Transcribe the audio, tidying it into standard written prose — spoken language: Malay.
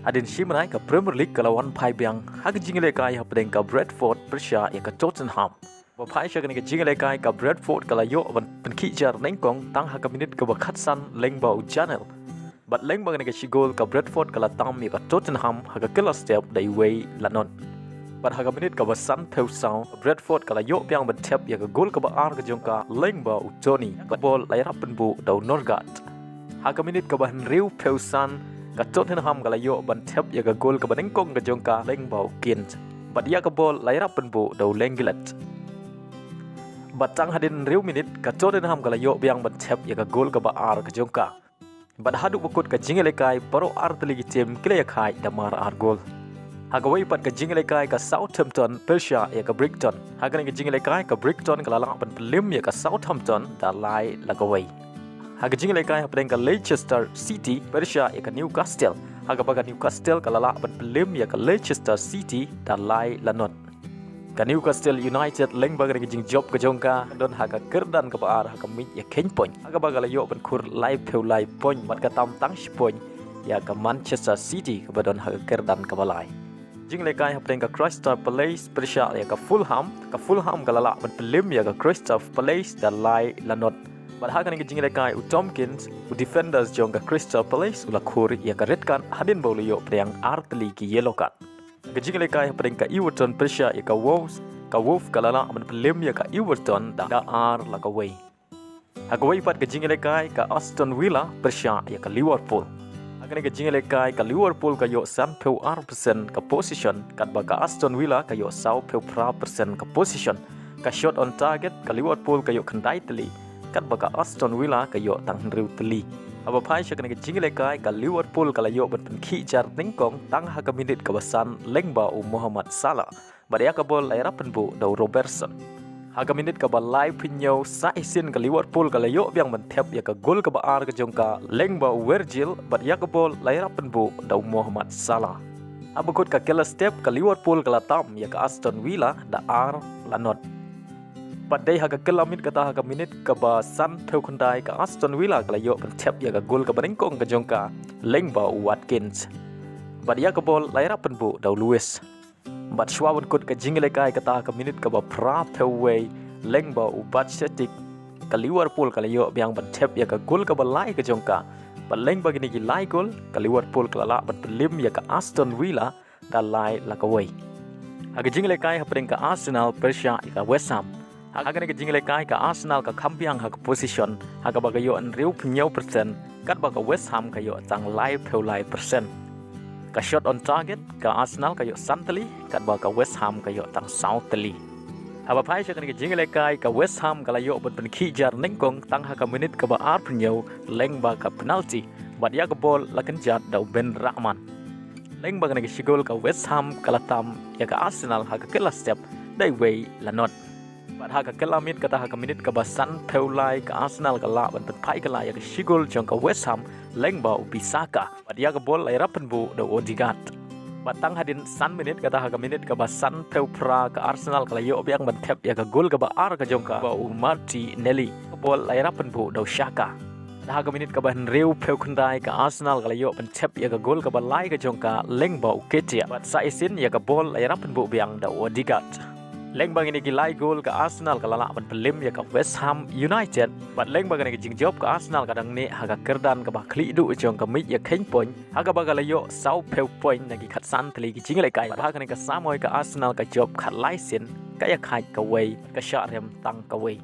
Adin Shimrai ka Premier League kalawan pai biang hak jingale kai hapdeng ka Bradford Persia ya ka Tottenham. Wa pai sya ka jingale kai ka Bradford kala yo ban penkijar nengkong tang hak minit ka bakhatsan lengbau channel. Bat lengbang ka shigol ka Bradford kala tam ya ka Tottenham hak kala step dai way lanon. Bat hak minit ka basan peu sao Bradford kala yo biang ban Thep ya ka gol ka ba ar ka jongka lengbau Tony ka bol lai rap penbu dau Norgat. Hak minit ka ban riu peu san ka Tottenham kala yo ban Thep ya ka gol ka banengkong ka jongka lengbau kin bat ya ka bol lai rap penbu dau lenggilat. Batang hadin riu minit ka Tottenham kala yo biang ban Thep ya ka gol ka ba ar ka jongka. Bat hadu bukut ka jingale kai paro ar teligi tim kile ya kai damar ar gol. Hagawai pat ka jingale kai ka Southampton Persia ya ka Brighton. Hagan ka jingale kai ka Brighton kala lang ban pelim ya ka Southampton da lai lagawai. Haga jingale kai hapdeng ka Leicester City Persia ya ka Newcastle. Haga baga Newcastle kala lang ban pelim ya ka Leicester City da lai lanot. Ka Newcastle United leng baga ka jing job ka jongka don haga kerdan ka baar haga mit ya ken point. Haga baga la yo ban kur lai peu lai point mat ka tam tang point ya ka Manchester City ka badon haga kerdan ka balai. Jingale kai hapdeng ka Crystal Palace Persia ya ka Fulham kala lang ban pelim ya ka Crystal Palace da lai lanot. Bat hakan ke jingale kai u Tompkins u defenders jong ka Crystal Palace ula khuri ya ka red card hadin bolu yo priang artli ki yellow card. Ke jingale kai hapdeng ka Everton Persia ya ka Wolves kala lang ban pelim ya ka Everton da ar la ka way. Hagawai pat ke jingale kai ka Aston Villa Persia ya ka Liverpool. Hakan ke jingale kai ka Liverpool ka yo san peu % ka position kat ba ka Aston Villa ka yo sau peu % ka position. Ka shot on target ka Liverpool ka yo khandai teli kat baka Aston Villa ka yo tang riu teli. Aba pai sya kana jingale kai ka Liverpool kala yo ban khi jar ningkong tang ha ka minit ka basan lengba u Muhammad Salah. Badia ka bol lai rapen bu dau Robertson. Ha ka minit ka ba lai pinyo sa isin ka Liverpool kala yo biang ban Thep ya ka gol ka ba ar ka jongka lengba u Virgil badia ka bol lai rapen bu dau Muhammad Salah. Aba kut ka kala step ka Liverpool kala tam ya ka Aston Villa da ar lanot. Padai haga kelamit kata haga minit ka ba san peu kundai ka Aston Villa kala yo ban Thep ya ka gol ka banengkong ka jongka lengba Watkins. Badia ka bol lai rapen bu dau Lewis. Bat shwawan kut ka jingale kai kata ka minit ka ba pra peu way lengba Batsetic ka Liverpool kala yo biang ban Thep ya ka gol ka ba lai ka jongka. Ba lengba gini ki lai gol ka Liverpool kala la ban pelim ya ka Aston Villa da lai la ka way. Haga jingale kai hapdeng ka Arsenal Persia ya ka West Ham. Haga ne jingale kai ka Arsenal ka kampiang ha ka position haga baga yo an riu pnyau % kat baga West Ham ka yo tang lai peu lai %. Ka shot on target ka Arsenal ka yo santeli kat baga West Ham ka yo tang southeli. Aba pai sya ne jingale kai ka West Ham kala yo ban khi jar nengkong tang ha ka minit ka ba ar pnyau leng ba ka penalty badia ka bol la kan jat dau Ben Rahman. Leng ba ne shigol ka West Ham kala tam ya ka Arsenal ha ka kala step dai way la not. Bat haka kelamit kata haka minit ka basan peulai ka Arsenal ka la ban pai ka la ya ka shigol jong ka West Ham lengba Bisaka bat ya ka bol lai rapen bu do Odegaard. Batang hadin san minit kata haka minit ka basan peu pra ka Arsenal ka la yo biang ban Thep ya ka gol ka ba ar ka jong ka ba Martinelli ka bol lai rapen bu do Haka. Haka minit ka ban riu peu kundai ka Arsenal ka la yo ban Thep ya ka gol ka ba lai ka jong ka lengba Ketia bat sa isin ya ka bol lai rapen bu biang do Odegaard. Lengbang ini gilai gol ke Arsenal ka lala ban pelim ya ka West Ham United. Bat lengbang ini jing job ke Arsenal kadang ni haga kerdan ka ba kli du jong ka mit ya ken point. Haga baga layo sau peu point nagi khat san tli ki jing lai kai. Bat haga ni ka samoy ka Arsenal ka job khat lai sin ka ya khai ka way ka sha rem tang ka way.